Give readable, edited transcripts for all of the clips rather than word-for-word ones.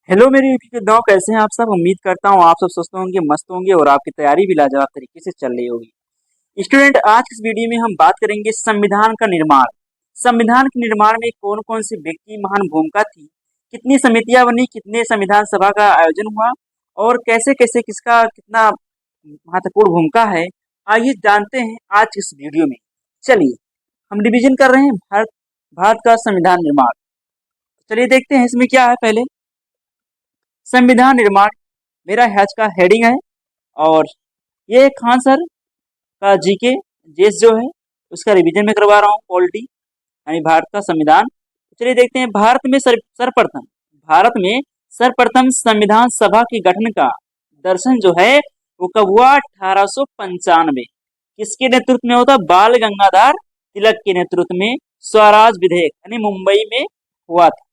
Hello मेरे UP के गाँव, कैसे हैं आप सब। उम्मीद करता हूँ आप सब स्वस्थ होंगे, मस्त होंगे और आपकी तैयारी भी लाजवाब तरीके से चल रही होगी। स्टूडेंट, आज की इस वीडियो में हम बात करेंगे संविधान का निर्माण। संविधान के निर्माण में कौन कौन से व्यक्ति महान भूमिका थी, कितनी समितियां बनी, कितने संविधान सभा का आयोजन हुआ और कैसे कैसे किसका कितना महत्वपूर्ण भूमिका है। आइए जानते हैं आज की इस वीडियो में। चलिए हम रिवीजन कर रहे हैं भारत का संविधान निर्माण। चलिए देखते हैं इसमें क्या है। पहले संविधान निर्माण मेरा हैच का हेडिंग है और ये खान सर का जीके जेस जो है उसका रिवीजन में करवा रहा हूँ। पॉलिटी यानी भारत का संविधान। तो चलिए देखते हैं। भारत में सर्वप्रथम संविधान सभा के गठन का दर्शन जो है वो कब हुआ? 1895। किसके नेतृत्व में होता? बाल गंगाधर तिलक के नेतृत्व में स्वराज विधेयक यानी मुंबई में हुआ था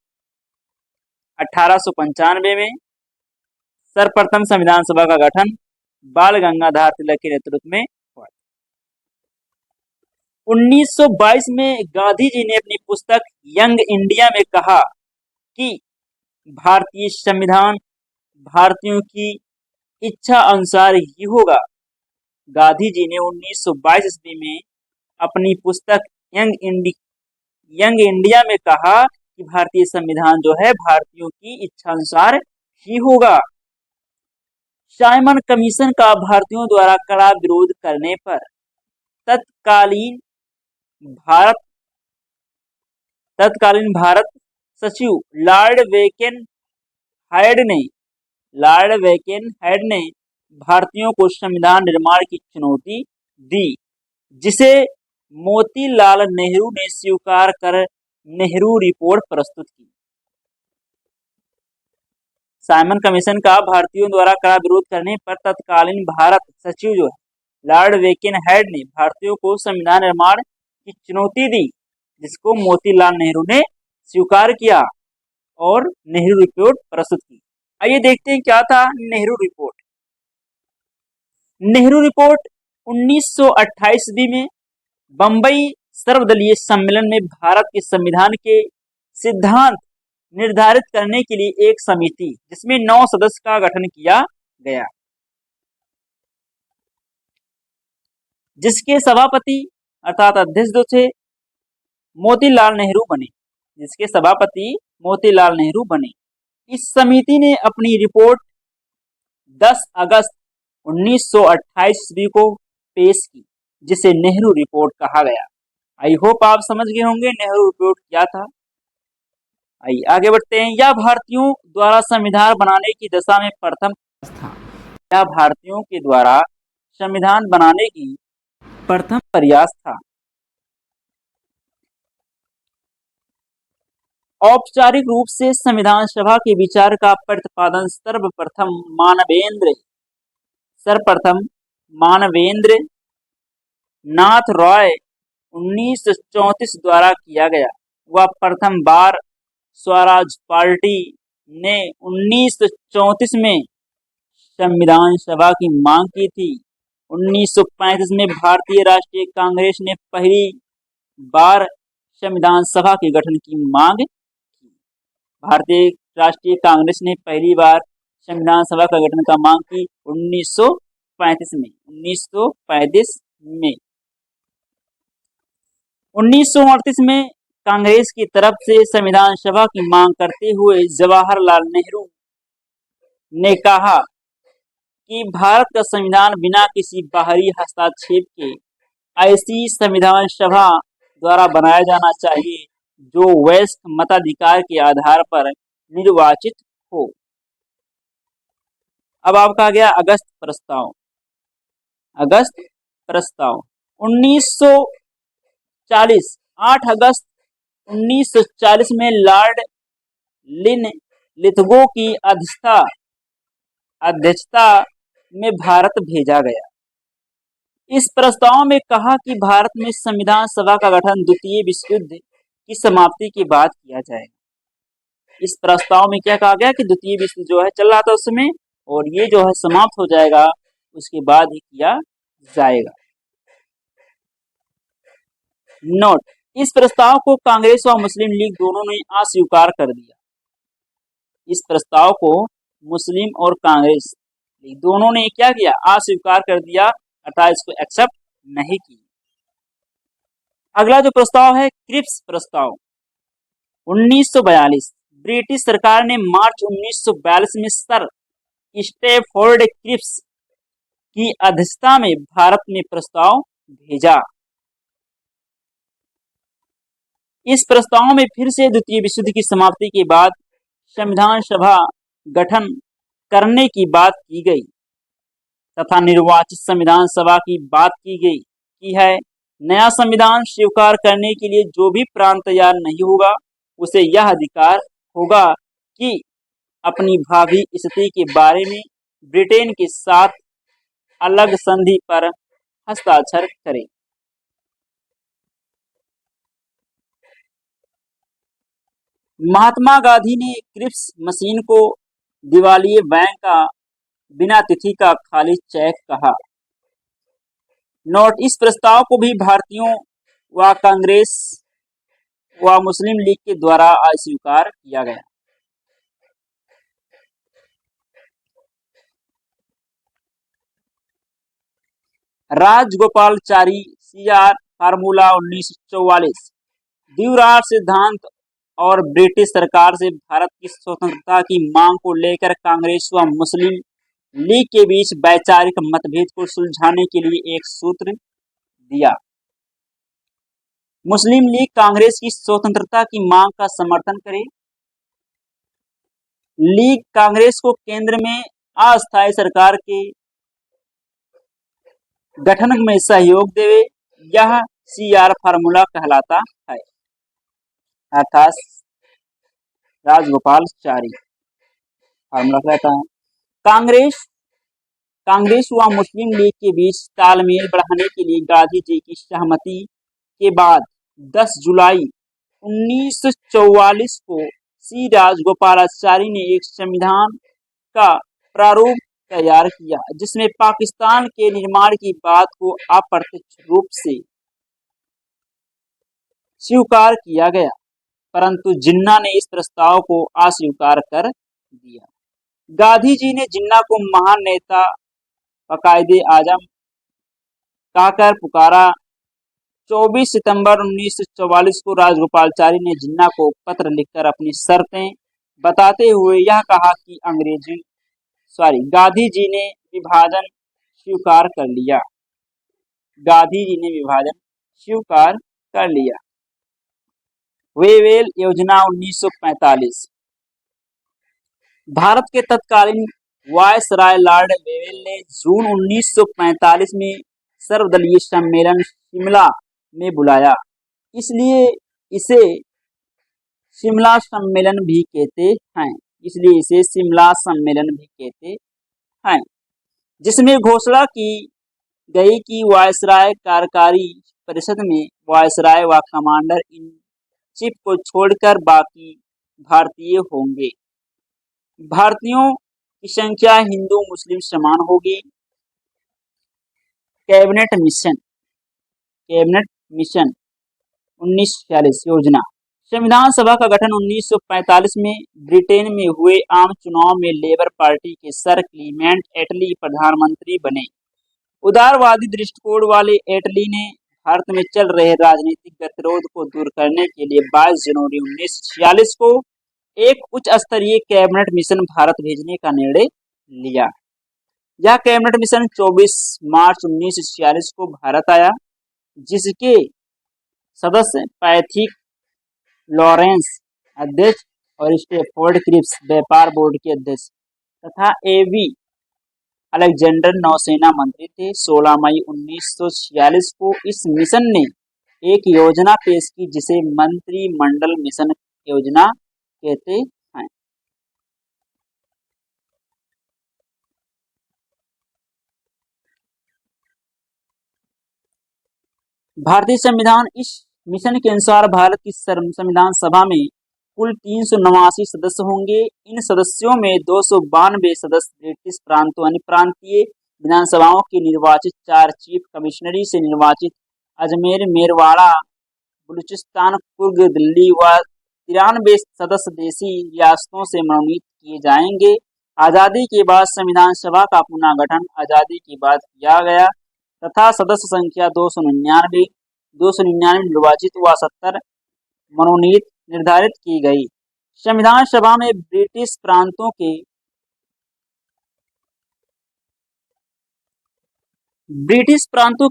1895 में। सर्वप्रथम संविधान सभा का गठन बाल गंगाधर तिलक के नेतृत्व में हुआ। 1922 में गांधी जी ने अपनी पुस्तक यंग इंडिया में कहा कि भारतीय संविधान भारतीयों की इच्छा अनुसार ही होगा। गांधी जी ने 1922 ईस्वी में अपनी पुस्तक यंग इंडिया में कहा कि भारतीय संविधान जो है भारतीयों की इच्छा अनुसार ही होगा। साइमन कमीशन का भारतीयों द्वारा कड़ा विरोध करने पर तत्कालीन भारत सचिव लॉर्ड वेकेनहेड ने भारतीयों को संविधान निर्माण की चुनौती दी, जिसे मोतीलाल नेहरू ने स्वीकार कर नेहरू रिपोर्ट प्रस्तुत की। साइमन कमीशन का भारतीयों द्वारा कड़ा विरोध करने पर तत्कालीन भारत सचिव जो है लॉर्ड वेकेनहेड ने भारतीयों को संविधान निर्माण की चुनौती दी, जिसको मोतीलाल नेहरू ने स्वीकार किया और नेहरू रिपोर्ट प्रस्तुत की। आइए देखते हैं क्या था नेहरू रिपोर्ट। नेहरू रिपोर्ट 1928 ईस्वी में बंबई सर्वदलीय सम्मेलन में भारत के संविधान के सिद्धांत निर्धारित करने के लिए एक समिति जिसमें 9 सदस्य का गठन किया गया, जिसके सभापति अर्थात अध्यक्ष जो थे मोतीलाल नेहरू बने। इस समिति ने अपनी रिपोर्ट 10 अगस्त 1928 ईस्वी को पेश की, जिसे नेहरू रिपोर्ट कहा गया। आई होप आप समझ गए होंगे नेहरू रिपोर्ट क्या था। आइए आगे बढ़ते हैं। यह भारतीयों द्वारा संविधान बनाने की दशा में प्रथम था। यह भारतीयों के द्वारा संविधान बनाने की प्रथम प्रयास था। औपचारिक रूप से संविधान सभा के विचार का प्रतिपादन सर्वप्रथम मानवेंद्र नाथ रॉय 1934 द्वारा किया गया। वह प्रथम बार स्वराज पार्टी ने 1934 में संविधान सभा की मांग की थी। 1935 में भारतीय राष्ट्रीय कांग्रेस ने पहली बार संविधान सभा के गठन की मांग की। भारतीय राष्ट्रीय कांग्रेस ने पहली बार संविधान सभा का गठन का मांग की 1935 में। 1938 में कांग्रेस की तरफ से संविधान सभा की मांग करते हुए जवाहरलाल नेहरू ने कहा कि भारत का संविधान बिना किसी बाहरी हस्तक्षेप के ऐसी संविधान सभा द्वारा बनाया जाना चाहिए जो वयस्क मताधिकार के आधार पर निर्वाचित हो। अब आपका आ गया अगस्त प्रस्ताव। 8 अगस्त 1940 में लॉर्ड लिथगो की अध्यक्षता में भारत भेजा गया। इस प्रस्ताव में कहा कि भारत में संविधान सभा का गठन द्वितीय विश्व युद्ध की समाप्ति के बाद किया जाएगा। इस प्रस्ताव में क्या कहा गया कि द्वितीय विश्व जो है चल रहा था उसमें, और ये जो है समाप्त हो जाएगा उसके बाद ही किया जाएगा। नोट, इस प्रस्ताव को कांग्रेस व मुस्लिम लीग दोनों ने अस्वीकार कर दिया। इस प्रस्ताव को मुस्लिम और कांग्रेस दोनों ने क्या किया, अस्वीकार कर दिया, अर्थात इसको एक्सेप्ट नहीं किया। अगला जो प्रस्ताव है क्रिप्स प्रस्ताव 1942। ब्रिटिश सरकार ने मार्च 1942 में सर स्टैफोर्ड क्रिप्स की अध्यक्षता में भारत में प्रस्ताव भेजा। इस प्रस्ताव में फिर से द्वितीय विश्व युद्ध की समाप्ति के बाद संविधान सभा गठन करने की बात की गई तथा निर्वाचित संविधान सभा की बात की है। नया संविधान स्वीकार करने के लिए जो भी प्रांत तैयार नहीं होगा उसे यह अधिकार होगा कि अपनी भावी स्थिति के बारे में ब्रिटेन के साथ अलग संधि पर हस्ताक्षर करे। महात्मा गांधी ने क्रिप्स मशीन को दिवालिये बैंक का बिना तिथि का खाली चेक कहा। नोट, इस प्रस्ताव को भी भारतीयों व कांग्रेस व मुस्लिम लीग के द्वारा अस्वीकार किया गया। Rajagopalachari CR formula 1944। द्विराष्ट्र सिद्धांत और ब्रिटिश सरकार से भारत की स्वतंत्रता की मांग को लेकर कांग्रेस व मुस्लिम लीग के बीच वैचारिक मतभेद को सुलझाने के लिए एक सूत्र दिया। मुस्लिम लीग कांग्रेस की स्वतंत्रता की मांग का समर्थन करे। लीग कांग्रेस को केंद्र में अस्थायी सरकार के गठन में सहयोग देवे। यह सीआर फार्मूला कहलाता है, अर्थात राजगोपालाचारी फार्मूला कहता है। कांग्रेस व मुस्लिम लीग के बीच तालमेल बढ़ाने के लिए गांधी जी की सहमति के बाद 10 जुलाई 1944 को सी राजगोपालाचारी ने एक संविधान का प्रारूप तैयार किया जिसमें पाकिस्तान के निर्माण की बात को अप्रत्यक्ष रूप से स्वीकार किया गया, परंतु जिन्ना ने इस प्रस्ताव को अस्वीकार कर दिया। गांधी जी ने जिन्ना को महान नेता कायदे आजम कहकर पुकारा। 24 सितंबर 1944 को राजगोपालाचारी ने जिन्ना को पत्र लिखकर अपनी शर्तें बताते हुए यह कहा कि गांधी जी ने विभाजन स्वीकार कर लिया। गांधी जी ने विभाजन स्वीकार कर लिया। वेवेल योजना 1945। भारत के तत्कालीन वायसराय लॉर्ड वेवेल ने जून 1945 में सर्वदलीय सम्मेलन शिमला में बुलाया, इसलिए इसे शिमला सम्मेलन भी कहते हैं, जिसमें घोषणा की गई कि वायसराय कार्यकारी परिषद में वायसराय व कमांडर इन चीफ को छोड़कर बाकी भारतीय होंगे। भारतीयों की संख्या हिंदू मुस्लिम समान होगी। कैबिनेट मिशन 1946 योजना। संविधान सभा का गठन 1945 में ब्रिटेन में हुए आम चुनाव में लेबर पार्टी के सर क्लीमेंट एटली प्रधानमंत्री बने। उदारवादी दृष्टिकोण वाले एटली ने भारत में चल रहे राजनीतिक गतिरोध को दूर करने के लिए 22 जनवरी 1946 को एक उच्च स्तरीय कैबिनेट मिशन भारत भेजने का निर्णय लिया। यह कैबिनेट मिशन 24 मार्च 1946 को भारत आया, जिसके सदस्य पैथिक लॉरेंस अध्यक्ष और स्टैफोर्ड क्रिप्स व्यापार बोर्ड के अध्यक्ष तथा एवी अलेक्जेंडर नौसेना मंत्री थे। 16 मई 1946 को इस मिशन ने एक योजना पेश की जिसे मंत्रिमंडल मिशन योजना कहते हैं। भारतीय संविधान। इस मिशन के अनुसार भारत की संविधान सभा में कुल 389 सदस्य होंगे। इन सदस्यों में 292 सदस्य ब्रिटिश प्रांतों यानी प्रांतीय विधानसभाओं के निर्वाचित 4 चीफ कमिश्नरी से निर्वाचित अजमेर, मेरवाड़ा, बलूचिस्तान, कुर्ग, दिल्ली व 93 सदस्य देशी रियासतों से मनोनीत किए जाएंगे। आज़ादी के बाद संविधान सभा का पुनर्गठन आज़ादी के बाद किया गया तथा सदस्य संख्या 299 निर्वाचित व 70 मनोनीत निर्धारित की गई। संविधान सभा में ब्रिटिश प्रांतों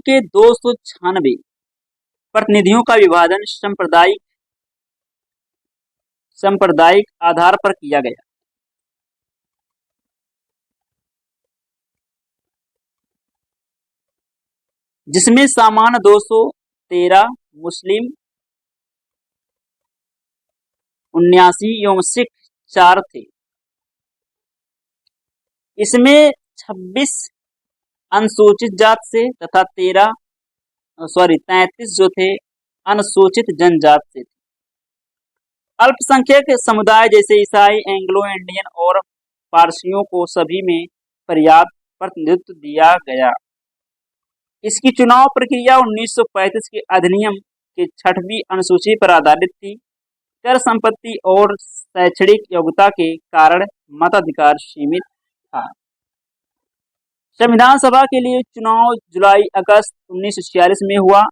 के 296 प्रतिनिधियों का विभाजन सांप्रदायिक आधार पर किया गया। जिसमें सामान्य 213 मुस्लिम 79 एवं सिख 4 थे। इसमें 26 अनुसूचित जात से तथा 33 जो थे अनुसूचित जनजात से थे। अल्पसंख्यक समुदाय जैसे ईसाई, एंग्लो इंडियन और पारसियों को सभी में पर्याप्त प्रतिनिधित्व दिया गया। इसकी चुनाव प्रक्रिया 1935 के अधिनियम के 6वीं अनुसूची पर आधारित थी। कर संपत्ति और शैक्षणिक योग्यता के कारण मताधिकार सीमित था। संविधान सभा के लिए चुनाव जुलाई-अगस्त 1946 में हुआ।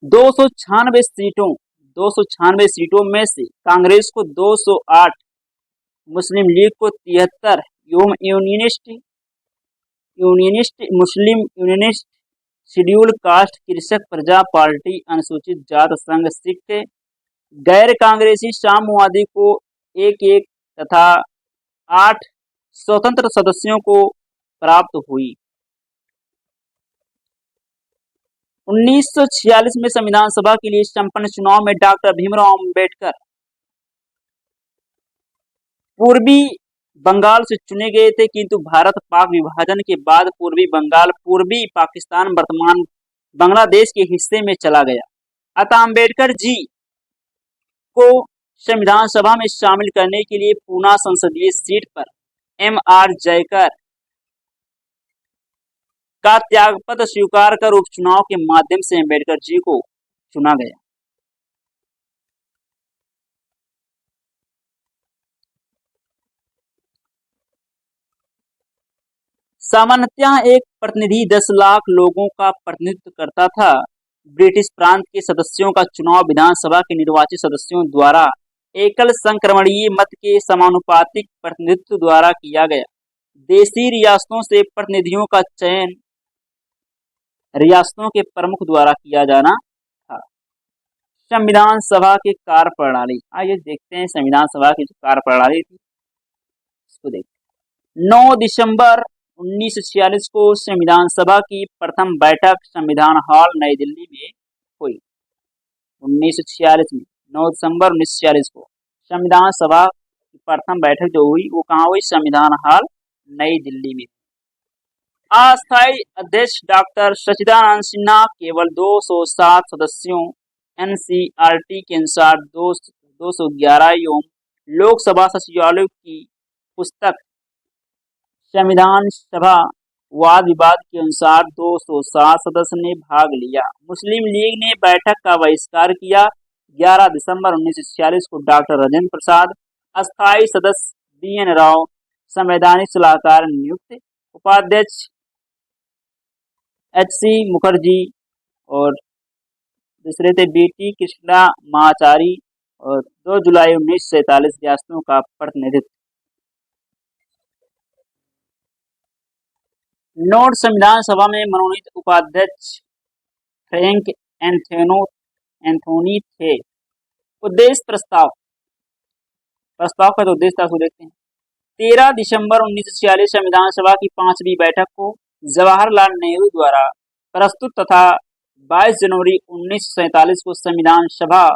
296 सीटों में से कांग्रेस को 208, मुस्लिम लीग को 73 एवं मुस्लिम यूनियनिस्ट, शेड्यूल कास्ट, कृषक प्रजा पार्टी, अनुसूचित जात संघ, सिख, गैर कांग्रेसी साम्यवादी को 1-1 तथा 8 स्वतंत्र सदस्यों को प्राप्त हुई। 1946 में संविधान सभा के लिए संपन्न चुनाव में डॉक्टर भीमराव अंबेडकर पूर्वी बंगाल से चुने गए थे, किंतु भारत पाक विभाजन के बाद पूर्वी बंगाल पूर्वी पाकिस्तान वर्तमान बांग्लादेश के हिस्से में चला गया। अतः अंबेडकर जी को संविधान सभा में शामिल करने के लिए पूना संसदीय सीट पर M.R. जयकर का त्यागपत्र स्वीकार कर उपचुनाव के माध्यम से अंबेडकर जी को चुना गया। सामान्यतः एक प्रतिनिधि 10 लाख लोगों का प्रतिनिधित्व करता था। ब्रिटिश प्रांत के सदस्यों का चुनाव विधानसभा के निर्वाचित सदस्यों द्वारा एकल संक्रमणीय मत के समानुपातिक प्रतिनिधित्व द्वारा किया गया। देशी रियासतों से प्रतिनिधियों का चयन रियासतों के प्रमुख द्वारा किया जाना था। संविधान सभा की कार्यप्रणाली, आइए देखते हैं संविधान सभा की जो कार्यप्रणाली थी इसको देखते हैं। 9 दिसंबर 1946 को संविधान सभा की प्रथम बैठक संविधान हॉल नई दिल्ली में हुई। 1946 में 9 दिसंबर 1946 को संविधान सभा की प्रथम बैठक जो हुई वो कहाँ हुई? संविधान हॉल नई दिल्ली में। अस्थायी अध्यक्ष डॉक्टर सच्चिदानंद सिन्हा केवल 207 सदस्यों NCERT के अनुसार 211 एवं लोकसभा सचिवालय की पुस्तक संविधान सभा वाद विवाद के अनुसार 207 सदस्य ने भाग लिया। मुस्लिम लीग ने बैठक का बहिष्कार किया। 11 दिसंबर 1946 को डॉक्टर राजेंद्र प्रसाद अस्थायी सदस्य, BN राव संवैधानिक सलाहकार नियुक्त, उपाध्यक्ष HC मुखर्जी और दूसरे थे BT कृष्णमाचारी और 2 जुलाई 1947 रियासतों का प्रतिनिधित्व। नोट: संविधान सभा में मनोनीत उपाध्यक्ष फ्रैंक एंथोनी थे। उद्देश्य प्रस्ताव का जो उद्देश्य था उसको देखते हैं। 13 दिसंबर 1946 संविधान सभा की 5वीं बैठक को जवाहरलाल नेहरू द्वारा प्रस्तुत तथा 22 जनवरी 1947 को संविधान सभा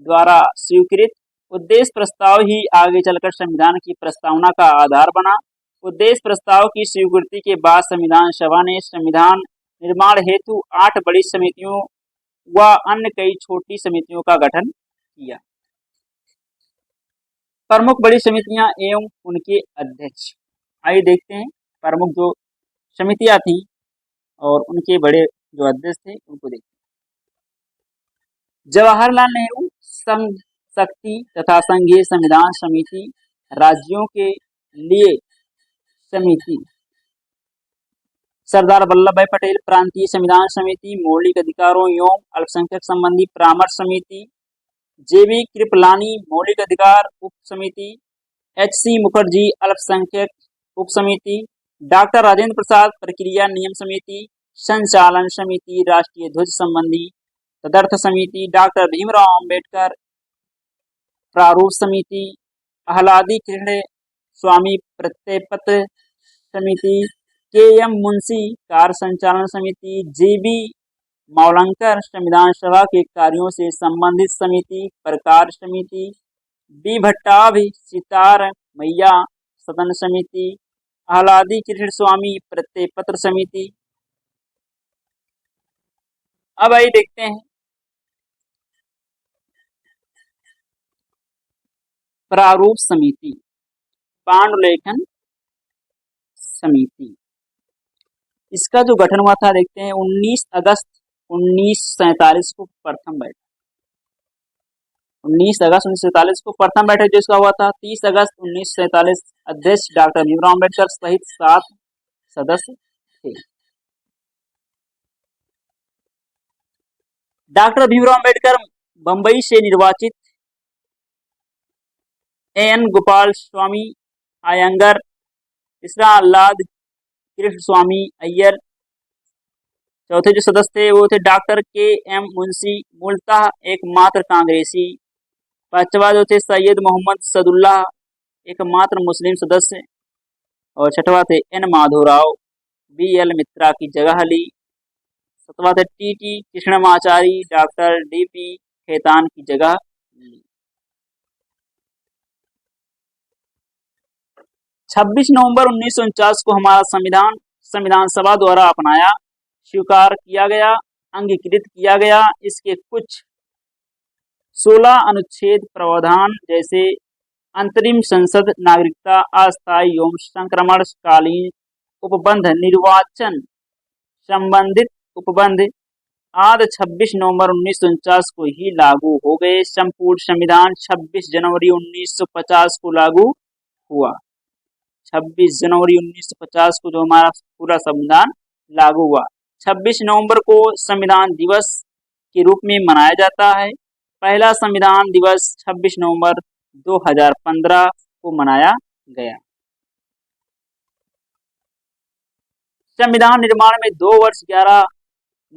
द्वारा स्वीकृत उद्देश्य प्रस्ताव ही आगे चलकर संविधान की प्रस्तावना का आधार बना। उद्देश्य प्रस्ताव की स्वीकृति के बाद संविधान सभा ने संविधान निर्माण हेतु 8 बड़ी समितियों व अन्य कई छोटी समितियों का गठन किया। प्रमुख बड़ी समितियां एवं उनके अध्यक्ष, आइए देखते हैं प्रमुख जो समितियां थी और उनके बड़े जो अध्यक्ष थे उनको देखते हैं। जवाहरलाल नेहरू संघ शक्ति तथा संघीय संविधान समिति, राज्यों के लिए समिति, सरदार वल्लभ भाई पटेल प्रांतीय संविधान समिति, मौलिक अधिकारों एवं अल्पसंख्यक संबंधी परामर्श समिति, जेबी कृपलानी मौलिक अधिकार उप समिति, एच.सी. मुखर्जी अल्पसंख्यक उप समिति, डॉक्टर राजेंद्र प्रसाद प्रक्रिया नियम समिति, संचालन समिति, राष्ट्रीय ध्वज संबंधी तदर्थ समिति, डॉक्टर भीमराव अंबेडकर प्रारूप समिति, आह्लादी कृष्ण स्वामी प्रत्ययपत्र समिति, के.एम. मुंशी कार्य संचालन समिति, जे.बी. मौलंकर संविधान सभा के कार्यों से संबंधित समिति, प्रकार समिति, बी. भट्टाभि सितार मैया सदन समिति, आह्लादी कृष्ण स्वामी प्रत्ययपत्र समिति। अब आइए देखते हैं प्रारूप समिति, पांडुलेखन समिति। इसका जो गठन हुआ था देखते हैं 19 अगस्त 1947 को प्रथम बैठक, 19 अगस्त 1947 को प्रथम बैठक जो इसका हुआ था। 30 अगस्त 1947 अध्यक्ष डॉक्टर भीमराव अंबेडकर सहित 7 सदस्य थे। डॉक्टर भीमराव अंबेडकर बंबई से निर्वाचित, एन गोपाल स्वामी अयंगर, तीसरा आह्लाद कृष्ण स्वामी अय्यर, चौथे जो सदस्य थे वो थे डॉक्टर के.एम. मुंशी, मूलतः एकमात्र कांग्रेसी, पांचवा जो थे सैयद मोहम्मद सदुल्लाह, एकमात्र मुस्लिम सदस्य, और छठवा थे एन माधवराव, बी.एल. मित्रा की जगह ली, सतवा थे टी.टी. कृष्णमाचारी, डॉक्टर डी.पी. खेतान की जगह ली। 26 नवंबर 1949 को हमारा संविधान सभा द्वारा अपनाया, स्वीकार किया गया, अंगीकृत किया गया। इसके कुछ 16 अनुच्छेद प्रावधान जैसे अंतरिम संसद, नागरिकता, अस्थायी एवं संक्रमणकालीन उपबंध, निर्वाचन संबंधित उपबंध आदि 26 नवंबर 1949 को ही लागू हो गए। संपूर्ण संविधान 26 जनवरी 1950 को लागू हुआ। 26 जनवरी 1950 को जो हमारा पूरा संविधान लागू हुआ। 26 नवंबर को संविधान दिवस के रूप में मनाया जाता है। पहला संविधान दिवस 26 नवंबर 2015 को मनाया गया। संविधान निर्माण में 2 वर्ष 11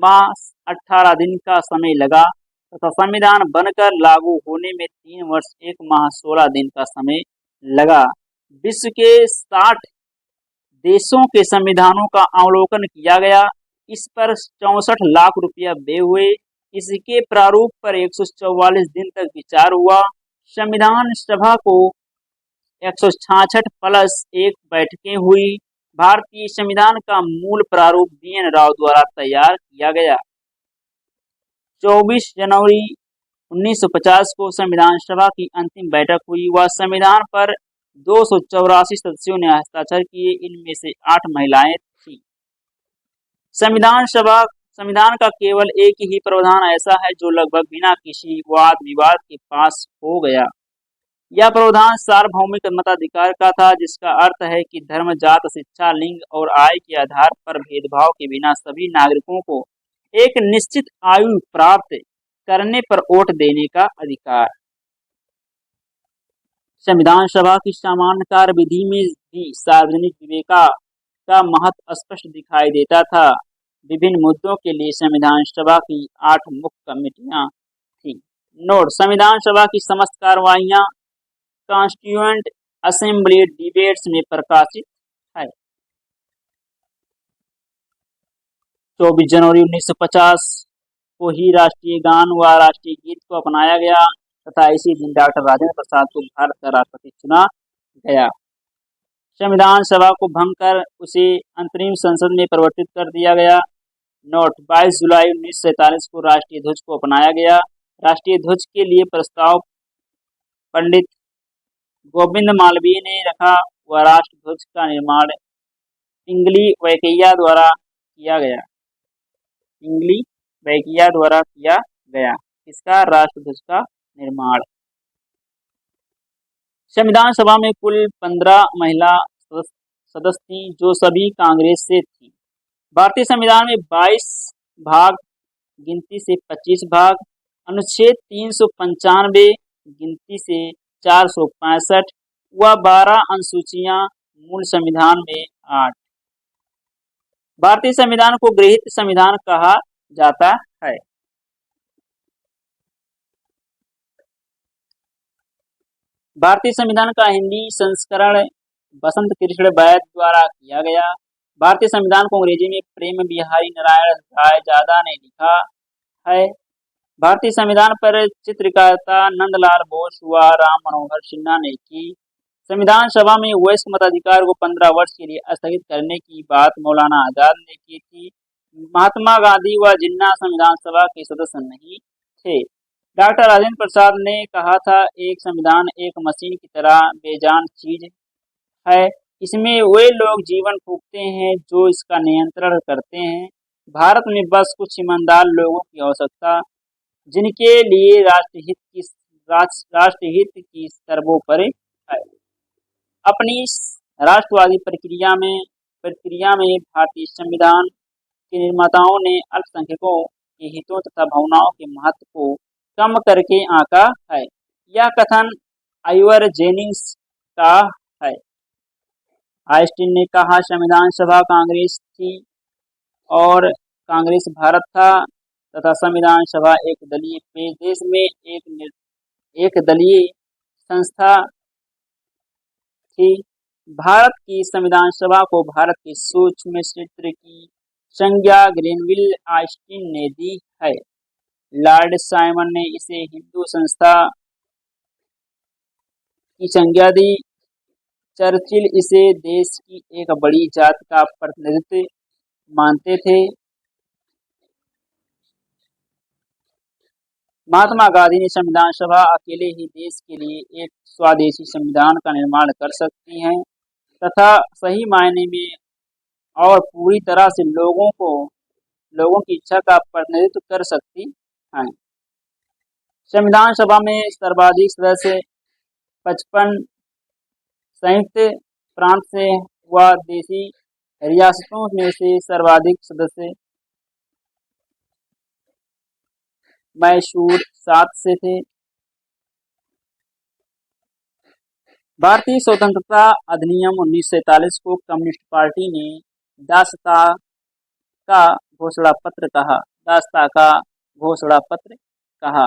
माह 18 दिन का समय लगा तथा संविधान बनकर लागू होने में 3 वर्ष 1 माह 16 दिन का समय लगा। विश्व के 60 देशों के संविधानों का अवलोकन किया गया। इस पर 64 लाख रुपया व्यय हुए। इसके प्रारूप पर 144 दिन तक विचार हुआ। संविधान सभा को 166 प्लस 1 बैठकें हुई। भारतीय संविधान का मूल प्रारूप बी.एन. राव द्वारा तैयार किया गया। 24 जनवरी 1950 को संविधान सभा की अंतिम बैठक हुई। वह संविधान पर 284 सदस्यों ने हस्ताक्षर किए, इनमें से 8 महिलाएं थीं। संविधान का केवल एक ही प्रावधान ऐसा है जो लगभग बिना किसी वाद विवाद के पास हो गया। यह प्रावधान सार्वभौमिक मताधिकार का था, जिसका अर्थ है कि धर्म, जात, शिक्षा, लिंग और आय के आधार पर भेदभाव के बिना सभी नागरिकों को एक निश्चित आयु प्राप्त करने पर वोट देने का अधिकार। संविधान सभा की सामान्य कार्यविधि में भी सार्वजनिक विवेका का महत्व स्पष्ट दिखाई देता था। विभिन्न मुद्दों के लिए संविधान सभा की 8 मुख्य कमेटियां थीं। नोट: संविधान सभा की समस्त कार्रवाइयां कॉन्स्टिट्यूएंट असेंबली डिबेट्स में प्रकाशित है। 24 जनवरी 1950 को ही राष्ट्रीय गान व राष्ट्रीय गीत को अपनाया गया तथा इसी दिन डॉक्टर राजेंद्र प्रसाद को भारत का राष्ट्रपति चुना गया। संविधान सभा को भंग कर उसे अंतरिम संसद में परिवर्तित कर दिया गया। नोट: 22 जुलाई 1947 को राष्ट्रीय ध्वज को अपनाया गया। राष्ट्रीय ध्वज के लिए प्रस्ताव पंडित गोविंद मालवीय ने रखा व राष्ट्र ध्वज का निर्माण पिंगली वेंकैया द्वारा किया गया। किसका? राष्ट्रध्वज का निर्माण। संविधान सभा में कुल 15 महिला सदस्य थी जो सभी कांग्रेस से थी। भारतीय संविधान में 22 भाग गिनती से 25 भाग, अनुच्छेद 395 गिनती से 465 व 12 अनुसूचियां, मूल संविधान में 8। भारतीय संविधान को गृहीत संविधान कहा जाता है। भारतीय संविधान का हिंदी संस्करण बसंत कृष्ण बैद द्वारा किया गया। भारतीय संविधान को अंग्रेजी में प्रेम बिहारी नारायण रायजादा ने लिखा है। भारतीय संविधान पर चित्रकारिता नंदलाल बोस व राम मनोहर सिन्हा ने की। संविधान सभा में वयस्क मताधिकार को 15 वर्ष के लिए स्थगित करने की बात मौलाना आजाद ने की थी। महात्मा गांधी व जिन्ना संविधान सभा के सदस्य नहीं थे। डॉक्टर राजेंद्र प्रसाद ने कहा था, एक संविधान एक मशीन की तरह बेजान चीज है। इसमें वे लोग जीवन फूंकते हैं जो इसका नियंत्रण करते हैं। भारत में बस कुछ ईमानदार लोगों की आवश्यकता, जिनके लिए राष्ट्रहित की सर्वोपरि है। अपनी राष्ट्रवादी प्रक्रिया में भारतीय संविधान के निर्माताओं ने अल्पसंख्यकों के हितों तथा भावनाओं के महत्व को कम करके आंका है। यह कथन आइवर जेनिंग्स का है। आइंस्टीन ने कहा, संविधान सभा कांग्रेस थी और कांग्रेस भारत था तथा संविधान सभा एक दलीय देश में एक दलीय संस्था थी। भारत की संविधान सभा को भारत के सूक्ष्म क्षेत्र की संज्ञा ग्रेनविल आइंस्टीन ने दी है। लॉर्ड साइमन ने इसे हिंदू संस्था की संज्ञा दी। चर्चिल इसे देश की एक बड़ी जात का प्रतिनिधित्व मानते थे। महात्मा गांधी ने संविधान सभा अकेले ही देश के लिए एक स्वदेशी संविधान का निर्माण कर सकती है तथा सही मायने में और पूरी तरह से लोगों की इच्छा का प्रतिनिधित्व कर सकती है। संविधान सभा में सर्वाधिक सदस्य 55 संयुक्त प्रांत से व देशी रियासतों में से सर्वाधिक सदस्य मैसूर 7 से थे। भारतीय स्वतंत्रता अधिनियम 1947 को कम्युनिस्ट पार्टी ने दासता का घोषणा पत्र कहा।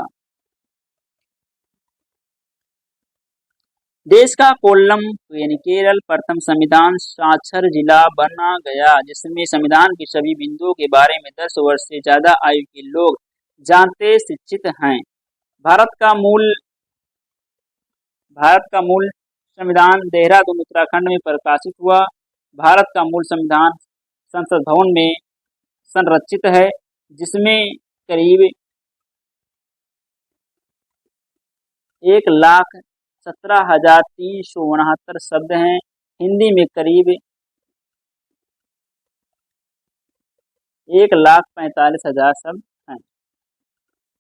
देश का कोल्लम यानी केरल प्रथम संविधान साक्षर जिला बना गया, जिसमें संविधान के सभी बिंदुओं के बारे में 10 वर्ष से ज्यादा आयु के लोग जानते शिक्षित हैं। भारत का मूल संविधान देहरादून उत्तराखंड में प्रकाशित हुआ। भारत का मूल संविधान संसद भवन में संरक्षित है, जिसमें करीब 1,17,369 शब्द हैं। हिंदी में करीब 1,45,000 शब्द हैं।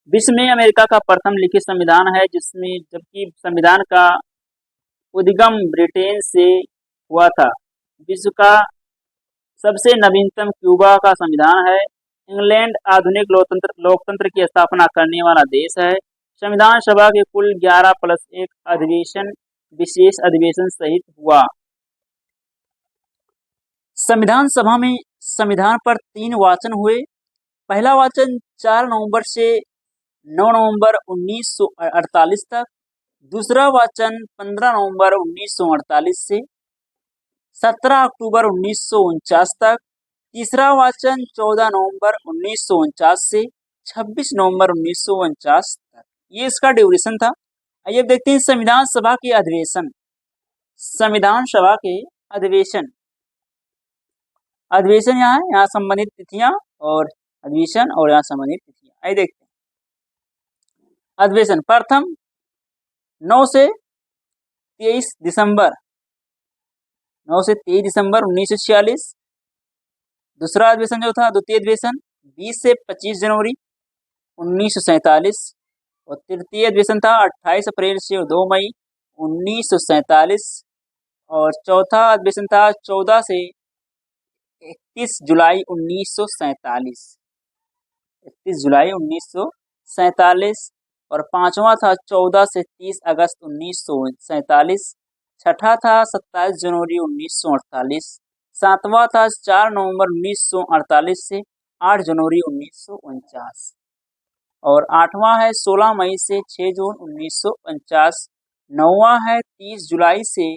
विश्व में अमेरिका का प्रथम लिखित संविधान है, जबकि संविधान का उद्गम ब्रिटेन से हुआ था। विश्व का सबसे नवीनतम क्यूबा का संविधान है। इंग्लैंड आधुनिक लोकतंत्र की स्थापना करने वाला देश है। संविधान सभा के कुल 11+1 अधिवेशन विशेष अधिवेशन सहित हुआ। संविधान सभा में संविधान पर 3 वाचन हुए। पहला वाचन 4 नवंबर से 9 नवंबर 1948 तक, दूसरा वाचन 15 नवंबर 1948 से 17 अक्टूबर 1949 तक, तीसरा वाचन 14 नवंबर 1949 से 26 नवंबर 1949 तक। ये इसका ड्यूरेशन था। आइए देखते हैं संविधान सभा के अधिवेशन। संविधान सभा के अधिवेशन यहाँ है, यहाँ संबंधित तिथियां और अधिवेशन और यहाँ संबंधित तिथियां। आइए देखते हैं अधिवेशन। प्रथम 9 से 23 दिसंबर 1946। दूसरा अधिवेशन जो था, द्वितीय अधिवेशन 20 से 25 जनवरी 1947। और तृतीय अधिवेशन था 28 अप्रैल से 2 मई 1947 और चौथा अधिवेशन था 14 से 31 जुलाई 1947। 31 जुलाई 1947 और पांचवा था 14 से 30 अगस्त 1947। छठा था 27 जनवरी 1948। सातवां था 4 नवंबर 1948 से 8 जनवरी 1949 और आठवां है 16 मई से 6 जून 1949। नौवां है 30 जुलाई से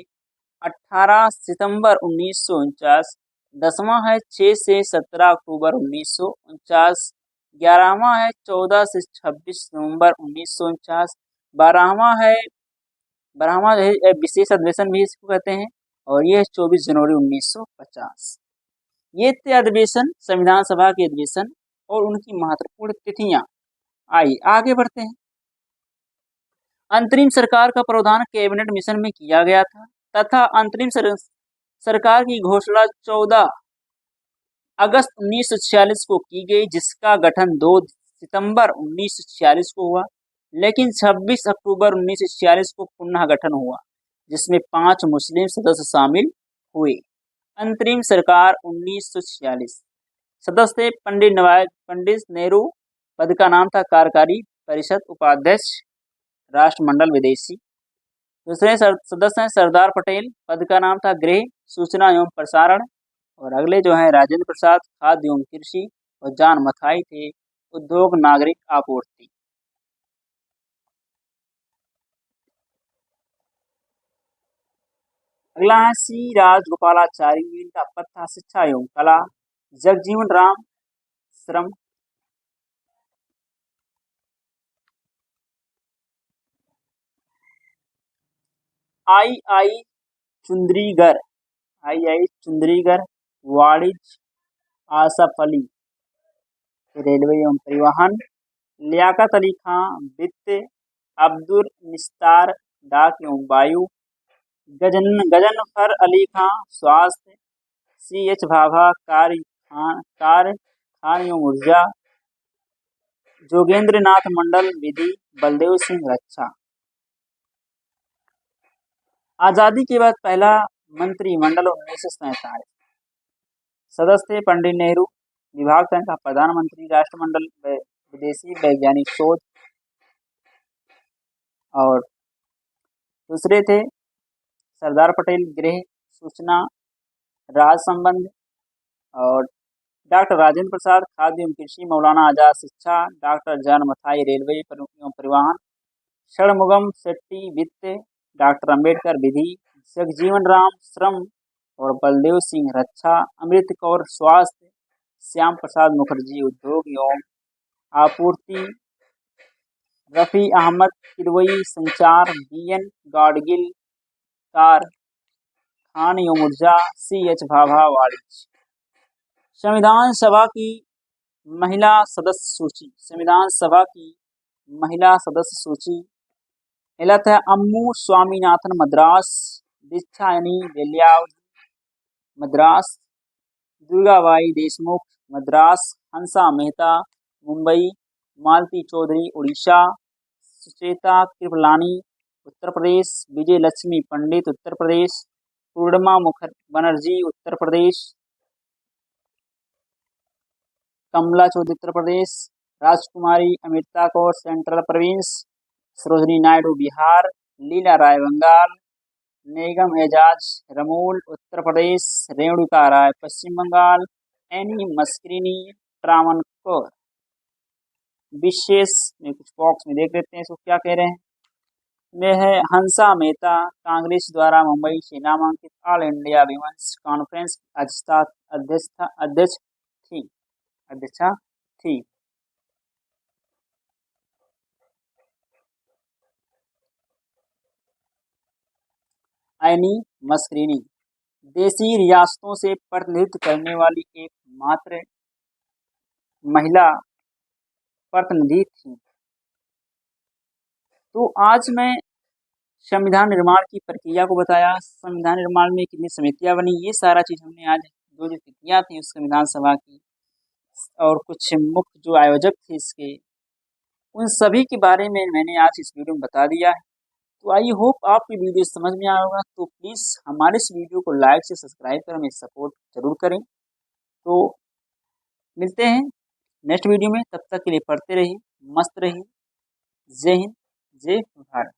18 सितंबर 1949। 10वां है 6 से 17 अक्टूबर 1949। 11वां है 14 से 26 नवंबर 1949। 12वां है विशेष अधिवेशन भी इसको कहते हैं और ये 24 जनवरी 1950। ये थे अधिवेशन, संविधान सभा के अधिवेशन और उनकी महत्वपूर्ण तिथियां। आइए आगे बढ़ते हैं। अंतरिम सरकार का प्रावधान कैबिनेट मिशन में किया गया था तथा अंतरिम सरकार की घोषणा 14 अगस्त 1946 को की गई, जिसका गठन 2 सितंबर 1946 को हुआ, लेकिन 26 अक्टूबर 1946 को पुनः गठन हुआ, जिसमें 5 मुस्लिम सदस्य शामिल हुए। अंतरिम सरकार 1946 सदस्य पंडित नेहरू, पद का नाम था कार्यकारी परिषद उपाध्यक्ष, राष्ट्रमंडल विदेशी। दूसरे सदस्य हैं सरदार पटेल, पद का नाम था गृह, सूचना एवं प्रसारण। और अगले जो हैं राजेंद्र प्रसाद, खाद्य एवं कृषि। और जॉन मथाई थे उद्योग नागरिक आपूर्ति। अगला है सी राजगोपालाचारी, इनका पद था शिक्षा एवं कला। जगजीवन राम श्रम। आई चुंद्रीगर, वाणिज्य। आसफ अली रेलवे एवं परिवहन। लियाकत अली खां वित्त। अब्दुल निस्तार डाक एवं वायु। गजनफर अली खां स्वास्थ्य। CH भाभा कार्य खान एवं ऊर्जा। जोगेंद्र नाथ मंडल विधि। बलदेव सिंह रक्षा। आजादी के बाद पहला मंत्रिमंडल 1947। सदस्य पंडित नेहरू, विभाग संघ का प्रधानमंत्री, राष्ट्रमंडल विदेशी वैज्ञानिक शोध। और दूसरे थे सरदार पटेल गृह, सूचना, राज संबंध। और डॉक्टर राजेंद्र प्रसाद खाद्य एवं कृषि। मौलाना आजाद शिक्षा। डॉक्टर जॉन मथाई रेलवे एवं परिवहन। षणमुगम शेट्टी वित्त। डॉक्टर अंबेडकर विधि। जगजीवन राम श्रम और बलदेव सिंह रक्षा। अमृत कौर स्वास्थ्य। श्याम प्रसाद मुखर्जी उद्योग एवं आपूर्ति। रफी अहमद किदवई संचार। BN गाडगिल कार खान एवं ऊर्जा। CH भाभा वाणिज्य। संविधान सभा की महिला सदस्य सूची। संविधान सभा की महिला सदस्य सूची। एलथ है अम्मू स्वामीनाथन मद्रास। दीक्षायनी वेल्यावती मद्रास। दुर्गाबाई देशमुख मद्रास। हंसा मेहता मुंबई। मालती चौधरी उड़ीसा। सुचेता कृपलानी उत्तर प्रदेश। विजय लक्ष्मी पंडित उत्तर प्रदेश। पूर्णिमा बनर्जी उत्तर प्रदेश। कमला चौधरी उत्तर प्रदेश। राजकुमारी अमृता कौर सेंट्रल प्रोविंस। सरोजनी नायडू बिहार। लीला राय बंगाल। नेगम एजाज रमूल उत्तर प्रदेश। रेणुका राय पश्चिम बंगाल। एनी मस्क्रीनी ट्रावनकोर। विशेष में कुछ बॉक्स में देख लेते हैं इसको क्या कह रहे हैं। में है हंसा मेहता कांग्रेस द्वारा मुंबई से नामांकित ऑल इंडिया विमेंस कॉन्फ्रेंस अध्यक्षा थी। एनी मस्क्रीनी देशी रियासतों से प्रतिनिधित्व करने वाली एकमात्र महिला प्रतिनिधि थी। तो आज मैं संविधान निर्माण की प्रक्रिया को बताया, संविधान निर्माण में कितनी समितियां बनी, ये सारा चीज हमने आज जो तिथियां थी उस संविधान सभा की और कुछ मुख्य जो आयोजक थे इसके उन सभी के बारे में मैंने आज इस वीडियो में बता दिया है। तो आई होप आपकी वीडियो समझ में आया होगा। तो प्लीज़ हमारे इस वीडियो को लाइक से सब्सक्राइब कर हमें सपोर्ट जरूर करें। तो मिलते हैं नेक्स्ट वीडियो में, तब तक के लिए पढ़ते रहिए, मस्त रहिए। जय हिंद, जय भारत।